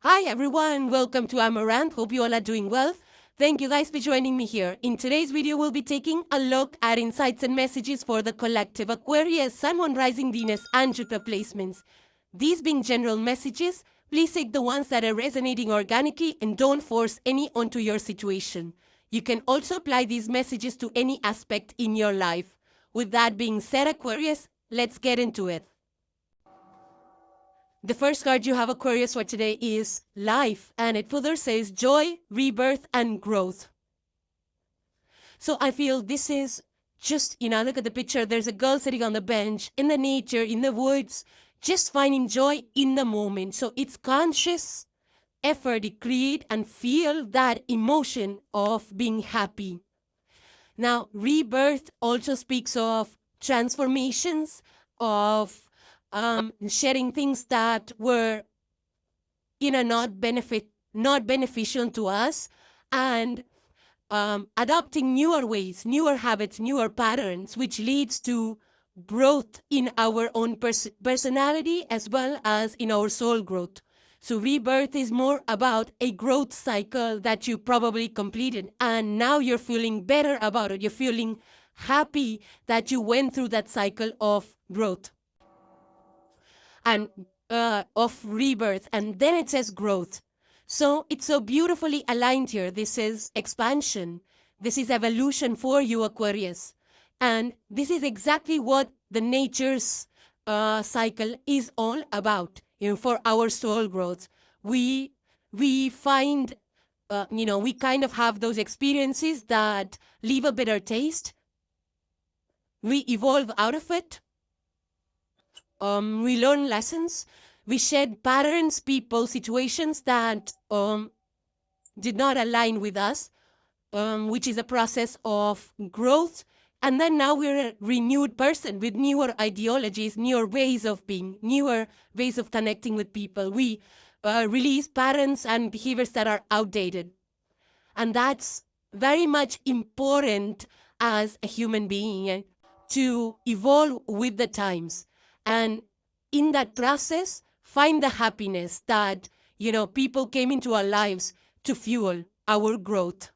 Hi everyone, welcome to Amaranth. Hope you all are doing well. Thank you guys for joining me here. In today's video, we'll be taking a look at insights and messages for the collective Aquarius, Sun, Moon, Rising, Venus, and Jupiter placements. These being general messages, please take the ones that are resonating organically and don't force any onto your situation. You can also apply these messages to any aspect in your life. With that being said, Aquarius, let's get into it. The first card you have, Aquarius, for today is Life, and it further says joy, rebirth, and growth. So I feel this is just, look at the picture. There's a girl sitting on the bench, in the nature, in the woods, just finding joy in the moment. So it's conscious effort to create and feel that emotion of being happy. Now, rebirth also speaks of transformations, of sharing things that were, not beneficial to us, and adopting newer ways, newer habits, newer patterns, which leads to growth in our own personality as well as in our soul growth. So rebirth is more about a growth cycle that you probably completed, and now you're feeling better about it. You're feeling happy that you went through that cycle of growth and of rebirth, and then it says growth. So it's so beautifully aligned here. This is expansion. This is evolution for you, Aquarius. And this is exactly what the nature's cycle is all about. For our soul growth, we find, we kind of have those experiences that leave a bitter taste. We evolve out of it. We learn lessons. We shed patterns, people, situations that did not align with us, which is a process of growth. And then now we're a renewed person with newer ideologies, newer ways of being, newer ways of connecting with people. We release patterns and behaviors that are outdated. And that's very much important as a human being, to evolve with the times. And in that process, find the happiness that, people came into our lives to fuel our growth.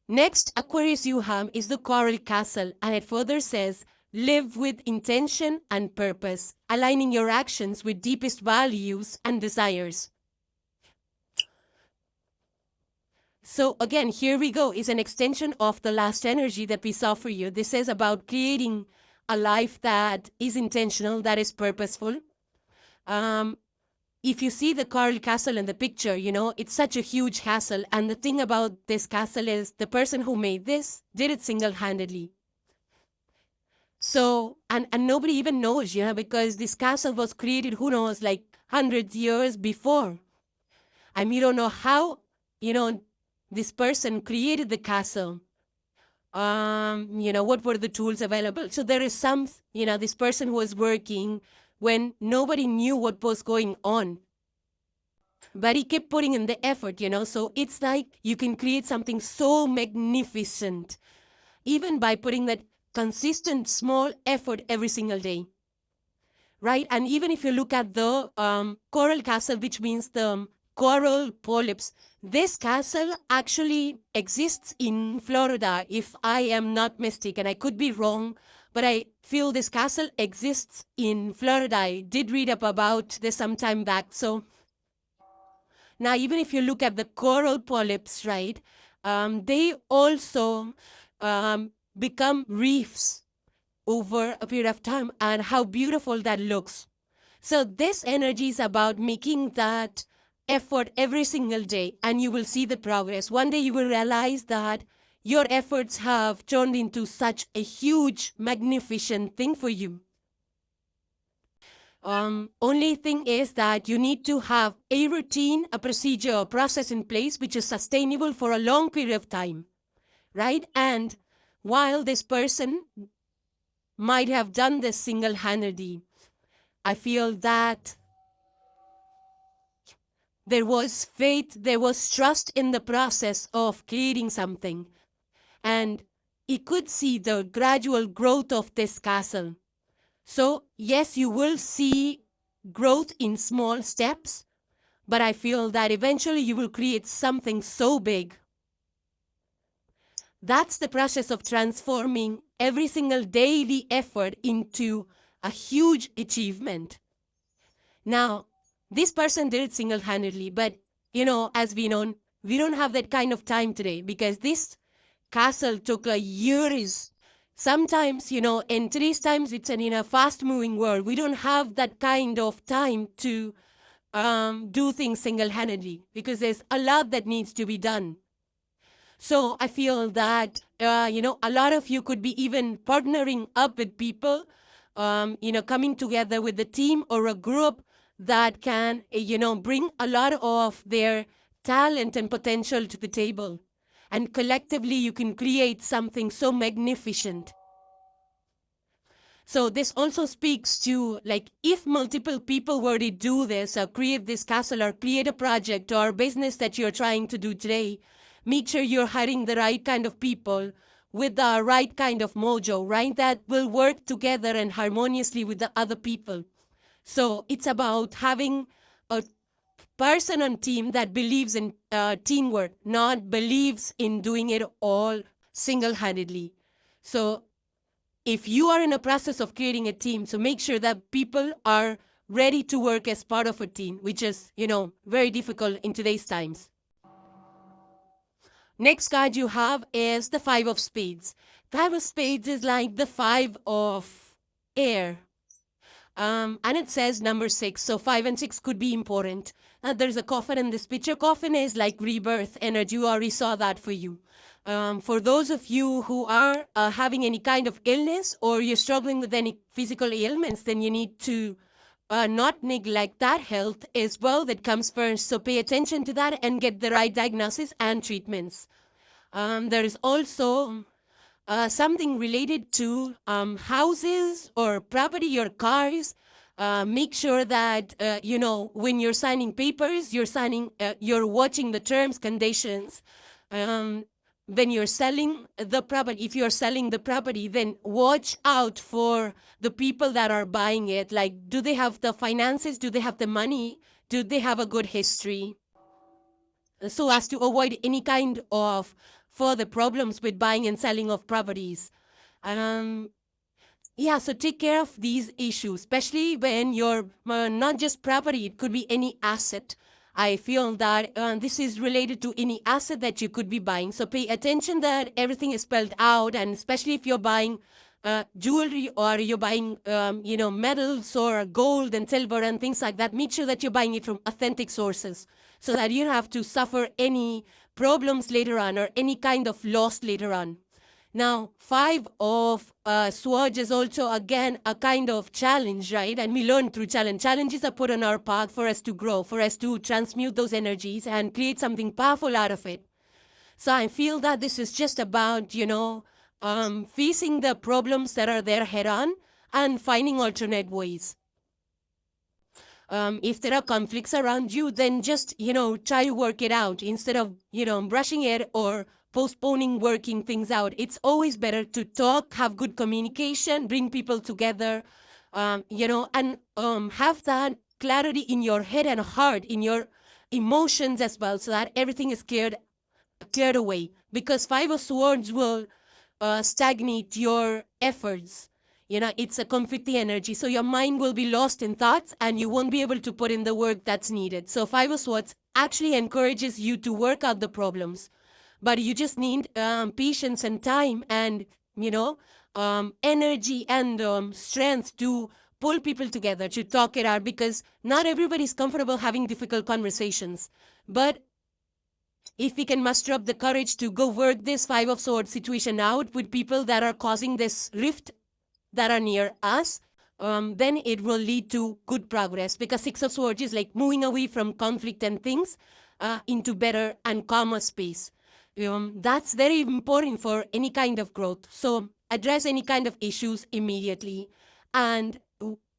Next, Aquarius, you have is the Coral Castle, and it further says, live with intention and purpose, aligning your actions with deepest values and desires. So again, here we go. It's an extension of the last energy that we saw for you. This is about creating a life that is intentional, that is purposeful. If you see the Coral Castle in the picture, it's such a huge castle. And the thing about this castle is the person who made this did it single-handedly. So, and nobody even knows, because this castle was created, who knows, like 100 years before. And we don't know how, this person created the castle. What were the tools available? So there is some, this person who was working when nobody knew what was going on. But he kept putting in the effort, So it's like you can create something so magnificent, even by putting that consistent small effort every single day. Right? And even if you look at the Coral Castle, which means the coral polyps, this castle actually exists in Florida, if I am not mistaken. I could be wrong, but I feel this castle exists in Florida. I did read up about this some time back. So now, even if you look at the coral polyps, right, they also become reefs over a period of time, and how beautiful that looks. So this energy is about making that effort every single day, and you will see the progress. One day you will realize that your efforts have turned into such a huge, magnificent thing for you. Only thing is that you need to have a routine, a procedure, a process in place which is sustainable for a long period of time, right? And while this person might have done this single-handedly, I feel that there was faith, there was trust in the process of creating something. And he could see the gradual growth of this castle. So, yes, you will see growth in small steps, but I feel that eventually you will create something so big. That's the process of transforming every single daily effort into a huge achievement. Now, this person did it single-handedly, but, as we know, we don't have that kind of time today because this castle took a years. Sometimes, in today's times, it's in a fast-moving world. We don't have that kind of time to do things single-handedly because there's a lot that needs to be done. So I feel that, a lot of you could be even partnering up with people, coming together with a team or a group that can, bring a lot of their talent and potential to the table. And collectively, you can create something so magnificent. So this also speaks to, like, if multiple people were to do this or create this castle or create a project or business that you're trying to do today, make sure you're hiring the right kind of people with the right kind of mojo, right? That will work together and harmoniously with the other people. So it's about having a person on team that believes in teamwork, not believes in doing it all single-handedly. So if you are in a process of creating a team, so make sure that people are ready to work as part of a team, which is, very difficult in today's times. Next card you have is the Five of Spades. Five of Spades is like the five of air. And it says number 6, so 5 and 6 could be important. There's a coffin in this picture. Coffin is like rebirth energy. You already saw that for you. For those of you who are having any kind of illness or you're struggling with any physical ailments, then you need to not neglect that health as well. That comes first. So pay attention to that and get the right diagnosis and treatments. There is also something related to houses or property or cars. Make sure that, when you're signing papers, you're watching the terms, conditions. When you're selling the property, if you're selling the property, then watch out for the people that are buying it. Like, do they have the finances? Do they have the money? Do they have a good history? So as to avoid any kind of further problems with buying and selling of properties. Yeah, so take care of these issues, especially when you're not just property, it could be any asset. I feel that this is related to any asset that you could be buying. So pay attention that everything is spelled out, and especially if you're buying jewelry or you're buying, metals or gold and silver and things like that, make sure that you're buying it from authentic sources so that you don't have to suffer any problems later on or any kind of loss later on. Now, 5 of Swords is also, again, a kind of challenge, right? And we learn through challenge. Challenges are put on our path for us to grow, for us to transmute those energies and create something powerful out of it. So I feel that this is just about, facing the problems that are there head on and finding alternate ways. If there are conflicts around you, then just, try to work it out instead of, brushing it or postponing working things out. It's always better to talk, have good communication, bring people together, and have that clarity in your head and heart, in your emotions as well, so that everything is cleared away. Because 5 of Swords will stagnate your efforts. It's a conflicting energy. So your mind will be lost in thoughts and you won't be able to put in the work that's needed. So 5 of Swords actually encourages you to work out the problems. But you just need patience and time and, energy and strength to pull people together, to talk it out, because not everybody's comfortable having difficult conversations. But if we can muster up the courage to go work this 5 of Swords situation out with people that are causing this rift that are near us, then it will lead to good progress, because 6 of Swords is like moving away from conflict and things into better and calmer space. That's very important for any kind of growth. So address any kind of issues immediately and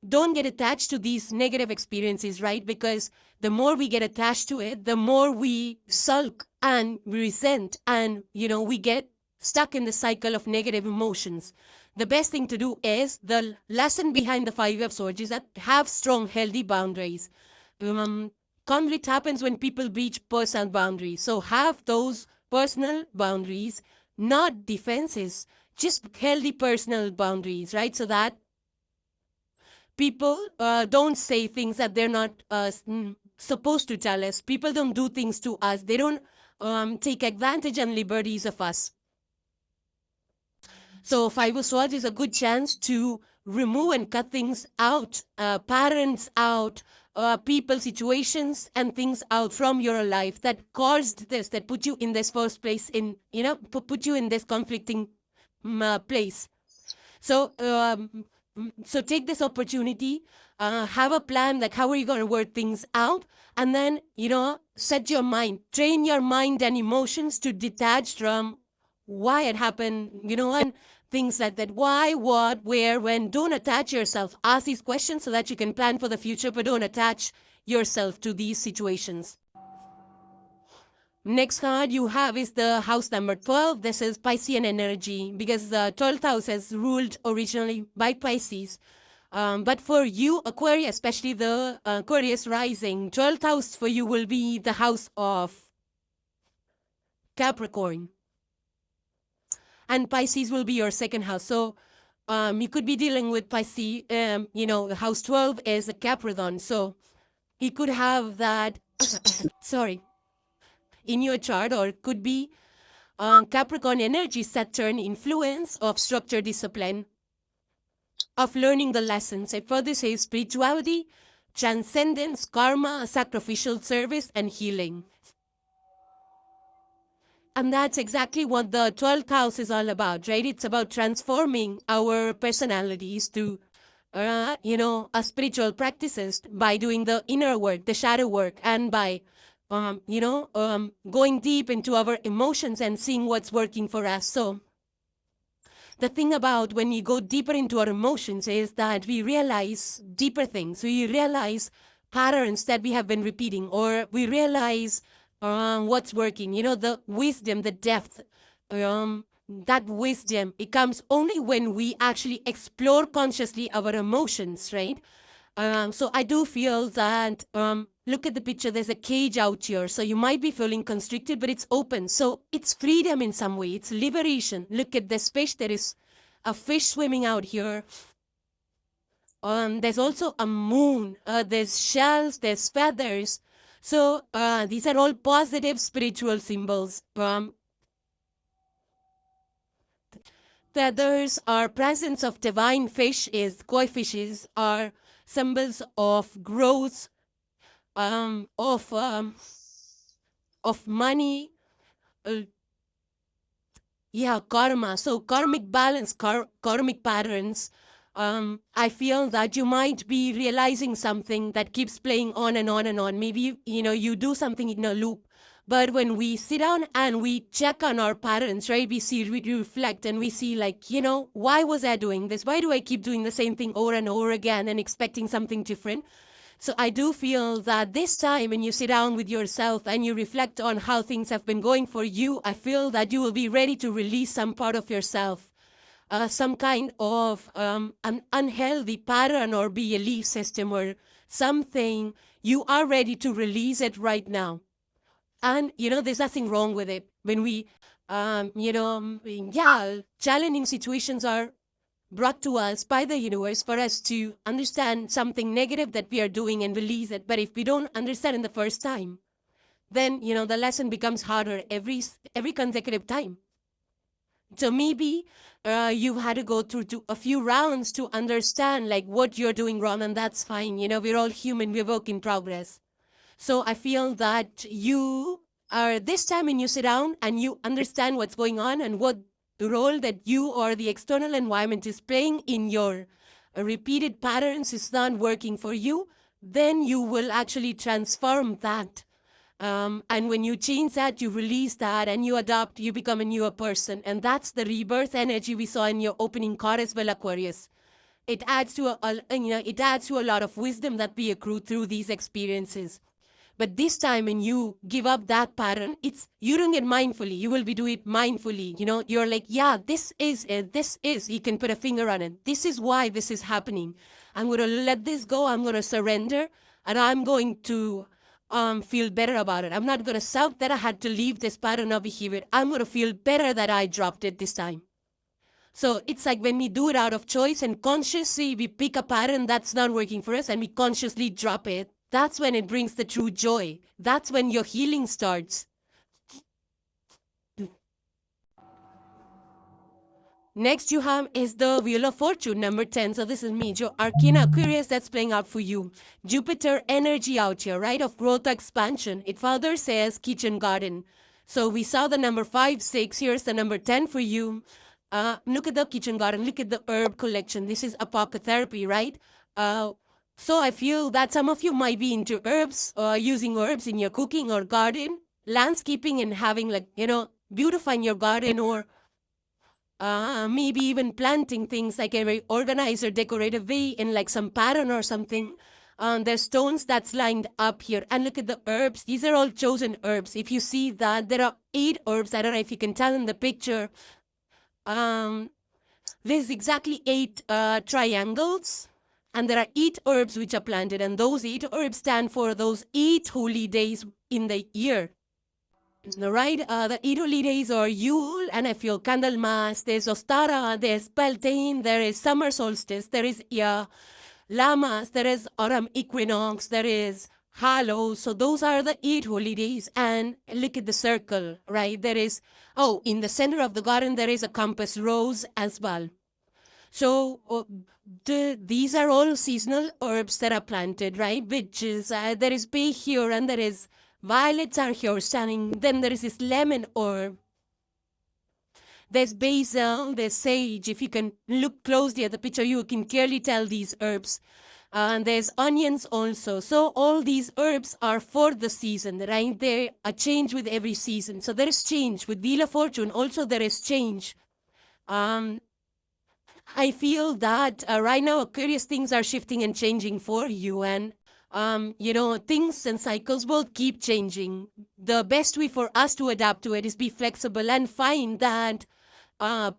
don't get attached to these negative experiences, right? Because the more we get attached to it, the more we sulk and resent and, we get stuck in the cycle of negative emotions. the best thing to do is, the lesson behind the Five of Swords is that have strong, healthy boundaries. Conflict happens when people breach personal boundaries. So have those personal boundaries, not defenses, just healthy personal boundaries, right? So that people don't say things that they're not supposed to tell us. People don't do things to us. They don't take advantage and liberties of us. So Five of Swords is a good chance to remove and cut things out, patterns out, people, situations, and things out from your life that caused this, that put you in this first place, put you in this conflicting place. So, so take this opportunity, have a plan, like how are you going to work things out, and then, set your mind, train your mind and emotions to detach from why it happened, and things like that. Why, what, where, when. Don't attach yourself. Ask these questions so that you can plan for the future, but don't attach yourself to these situations. Next card you have is the house number 12. This is Piscean energy, because the 12th house is ruled originally by Pisces. But for you, Aquarius, especially the Aquarius rising, 12th house for you will be the house of Capricorn. And Pisces will be your second house. So you could be dealing with Pisces, the house 12 is a Capricorn. So you could have that, sorry, in your chart, or it could be Capricorn energy, Saturn influence of structure, discipline, of learning the lessons. It further says spirituality, transcendence, karma, sacrificial service, and healing. And that's exactly what the 12th house is all about, right? It's about transforming our personalities to, spiritual practices by doing the inner work, the shadow work, and by, going deep into our emotions and seeing what's working for us. So the thing about when we go deeper into our emotions is that we realize deeper things. We realize patterns that we have been repeating, or we realize what's working, the wisdom, the depth, that wisdom, it comes only when we actually explore consciously our emotions, right? So I do feel that, look at the picture, there's a cage out here. So you might be feeling constricted, but it's open. So it's freedom in some way. It's liberation. Look at this fish. There is a fish swimming out here. There's also a moon. There's shells. There's feathers. So these are all positive spiritual symbols. Feathers are presence of divine fish, koi fishes are symbols of growth, of money, karma. So karmic balance, karmic patterns. I feel that you might be realizing something that keeps playing on and on and on. Maybe, you do something in a loop. But when we sit down and we check on our patterns, right, we reflect and we see, like, why was I doing this? Why do I keep doing the same thing over and over again and expecting something different? So I do feel that this time when you sit down with yourself and you reflect on how things have been going for you, I feel that you will be ready to release some part of yourself, some kind of an unhealthy pattern or belief system or something. You are ready to release it right now. And, there's nothing wrong with it. When we, challenging situations are brought to us by the universe for us to understand something negative that we are doing and release it. But if we don't understand in the first time, then, the lesson becomes harder every consecutive time. So maybe you've had to go through a few rounds to understand, like, what you're doing wrong, and that's fine. We're all human. We're work in progress. So I feel that you are, this time when you sit down and you understand what's going on and what the role that you or the external environment is playing in your repeated patterns is not working for you, then you will actually transform that. And when you change that, you release that and you adopt, you become a newer person. And that's the rebirth energy we saw in your opening card as well, Aquarius. It adds to a lot of wisdom that we accrue through these experiences. But this time when you give up that pattern, it's you doing it mindfully. You will be doing it mindfully. You're like, yeah, this is it. This is, you can put a finger on it. This is why this is happening. I'm going to let this go. I'm going to surrender. And I'm going to feel better about it. I'm not going to self that I had to leave this pattern of behavior. I'm going to feel better that I dropped it this time. So it's like when we do it out of choice and consciously we pick a pattern that's not working for us and we consciously drop it. That's when it brings the true joy. That's when your healing starts. Next you have is the Wheel of Fortune, number 10. So this is major arcana Aquarius that's playing out for you. Jupiter energy out here, right? Of growth, expansion. It further says kitchen garden. So we saw the number 5, 6. Here's the number 10 for you. Look at the kitchen garden. Look at the herb collection. This is apocotherapy, right? So I feel that some of you might be into herbs, using herbs in your cooking or garden, landscaping and having beautifying your garden, or maybe even planting things like a very organized or decorative way in like some pattern or something. There's stones that's lined up here. And look at the herbs. These are all chosen herbs. If you see that, there are 8 herbs. I don't know if you can tell in the picture. There's exactly 8 triangles. And there are 8 herbs which are planted. And those 8 herbs stand for those 8 holy days in the year. Right? The 8 holy days are Yule, and I feel Candlemas, there's Ostara, there's Beltane, there is Summer Solstice, there is Lamas, there is Autumn Equinox, there is Hallows. So those are the 8 holy days. And look at the circle, right? There is, in the center of the garden, there is a compass rose as well. So these are all seasonal herbs that are planted, right? Which is, there is bay here and there is violets are here standing. Then there is this lemon herb. There's basil, there's sage. If you can look closely at the picture, you can clearly tell these herbs. And there's onions also. So all these herbs are for the season, right? They are change with every season. So there is change. With Wheel of Fortune, also there is change. I feel that right now, Aquarius, things are shifting and changing for you. And things and cycles will keep changing. The best way for us to adapt to it is be flexible and find that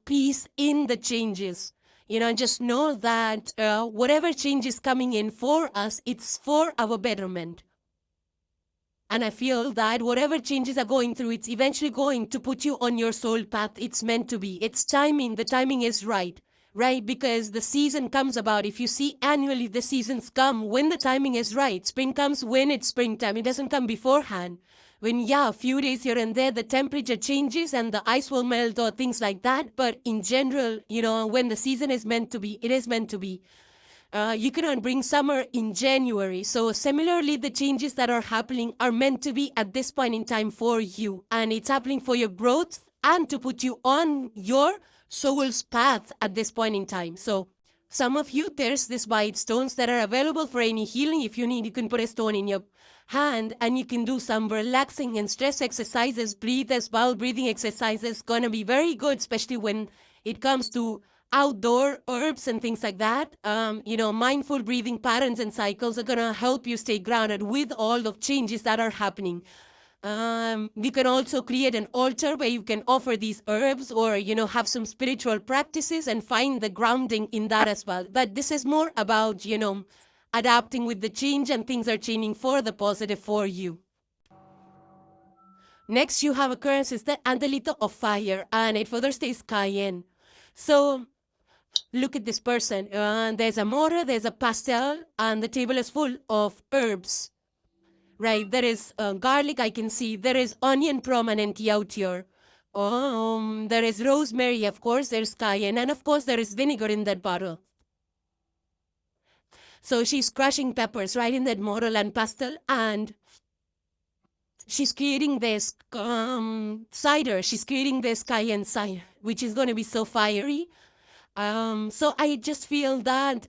peace in the changes. Just know that whatever change is coming in for us, it's for our betterment. And I feel that whatever changes are going through, it's eventually going to put you on your soul path. It's meant to be. It's timing. The timing is right. Right, because the season comes about. If you see annually, the seasons come when the timing is right. Spring comes when it's springtime. It doesn't come beforehand. When, a few days here and there, the temperature changes and the ice will melt or things like that. But in general, when the season is meant to be, it is meant to be. You cannot bring summer in January. So similarly, the changes that are happening are meant to be at this point in time for you. And it's happening for your growth and to put you on your soul's path at this point in time. So some of you, there's this white stones that are available for any healing. If you need, you can put a stone in your hand and you can do some relaxing and stress exercises. Breathe as well. Breathing exercises going to be very good, especially when it comes to outdoor herbs and things like that. Mindful breathing patterns and cycles are going to help you stay grounded with all the changes that are happening. You can also create an altar where you can offer these herbs or, have some spiritual practices and find the grounding in that as well. But this is more about, adapting with the change, and things are changing for the positive for you. Next, you have occurrence is the Angelito of Fire, and it further stays Cayenne. So look at this person. There's a mortar, there's a pastel, and the table is full of herbs. Right, there is garlic, I can see. There is onion prominent out here. There is rosemary, of course. There's cayenne, and of course there is vinegar in that bottle. So she's crushing peppers right in that mortar and pastel, and she's creating this cider. She's creating this cayenne cider, which is going to be so fiery. So I just feel that,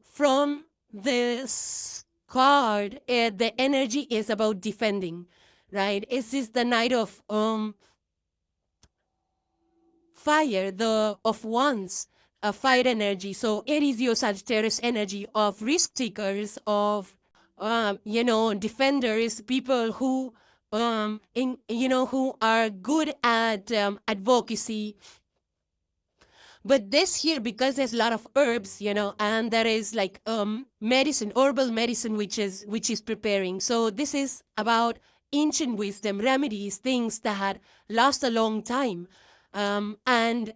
from this card, the energy is about defending, right? Is this the Knight of fire, of wands, fire energy? So Aries, your Sagittarius energy of risk takers, of defenders, people who, who are good at advocacy. But this here, because there's a lot of herbs, and there is like medicine, herbal medicine, which is preparing. So this is about ancient wisdom, remedies, things that last a long time. And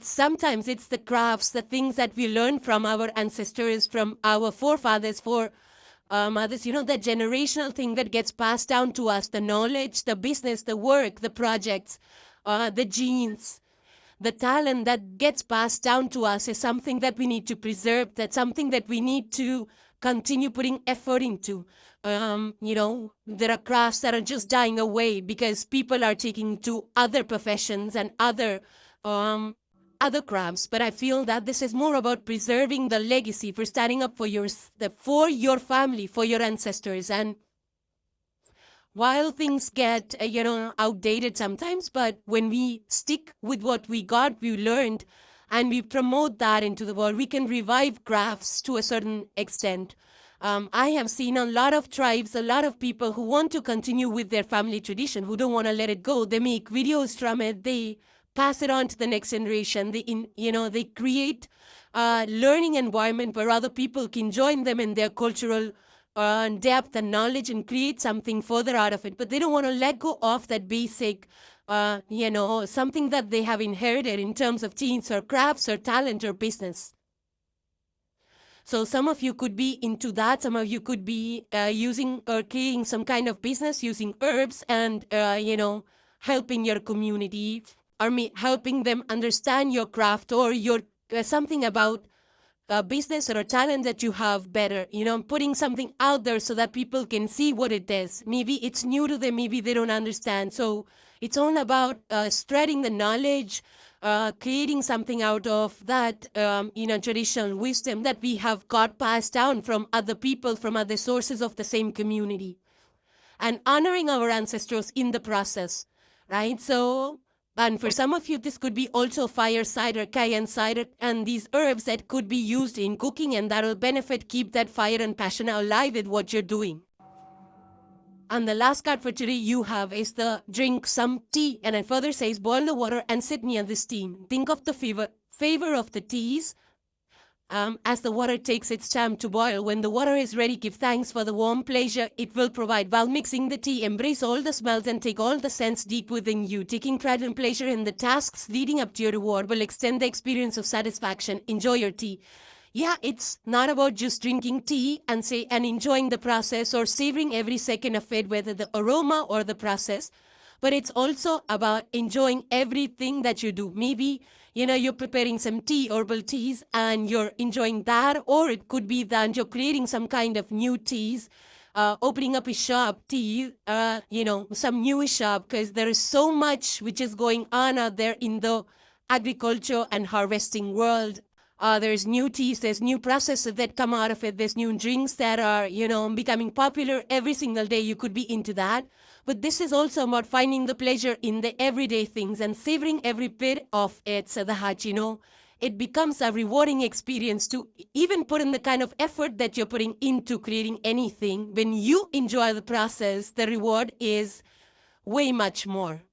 sometimes it's the crafts, the things that we learn from our ancestors, from our forefathers, others, that generational thing that gets passed down to us, the knowledge, the business, the work, the projects, the genes, the talent that gets passed down to us is something that we need to preserve. That's something that we need to continue putting effort into. There are crafts that are just dying away because people are taking to other professions and other crafts. But I feel that this is more about preserving the legacy, for standing up for your family, for your ancestors. And while things get, outdated sometimes, but when we stick with what we got, we learned, and we promote that into the world, we can revive crafts to a certain extent. I have seen a lot of tribes, a lot of people who want to continue with their family tradition, who don't want to let it go. They make videos from it. They pass it on to the next generation. They create a learning environment where other people can join them in their cultural depth and knowledge and create something further out of it. But they don't want to let go of that basic, something that they have inherited in terms of genes or crafts or talent or business. So some of you could be into that. Some of you could be using or creating some kind of business using herbs and, helping your community, or helping them understand your craft or your something about a business or a talent that you have better, putting something out there so that people can see what it is. Maybe it's new to them, maybe they don't understand. So it's all about spreading the knowledge, creating something out of that, traditional wisdom that we have got passed down from other people, from other sources of the same community, and honoring our ancestors in the process, right? So, and for some of you, this could be also fire cider, cayenne cider, and these herbs that could be used in cooking, and that will benefit, keep that fire and passion alive with what you're doing. And the last card for today you have is the drink some tea. And it further says, boil the water and sit near the steam. Think of the favor of the teas as the water takes its time to boil. When the water is ready, give thanks for the warm pleasure it will provide. While mixing the tea, embrace all the smells and take all the scents deep within you. Taking pride and pleasure in the tasks leading up to your reward will extend the experience of satisfaction. Enjoy your tea. Yeah, it's not about just drinking tea and enjoying the process or savoring every second of it, whether the aroma or the process, but it's also about enjoying everything that you do. Maybe, you're preparing some tea, herbal teas, and you're enjoying that, or it could be that you're creating some kind of new teas, opening up a shop, some newish shop, because there is so much which is going on out there in the agriculture and harvesting world. There's new teas, there's new processes that come out of it, there's new drinks that are, becoming popular every single day. You could be into that. But this is also about finding the pleasure in the everyday things and savoring every bit of it so that, it becomes a rewarding experience to even put in the kind of effort that you're putting into creating anything. When you enjoy the process, the reward is way much more.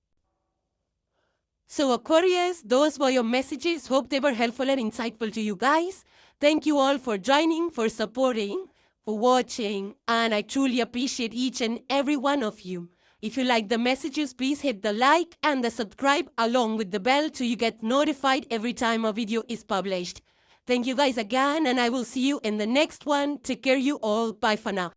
So Aquarius, those were your messages. Hope they were helpful and insightful to you guys. Thank you all for joining, for supporting, for watching, and I truly appreciate each and every one of you. If you like the messages, please hit the like and the subscribe along with the bell so you get notified every time a video is published. Thank you guys again, and I will see you in the next one. Take care you all. Bye for now.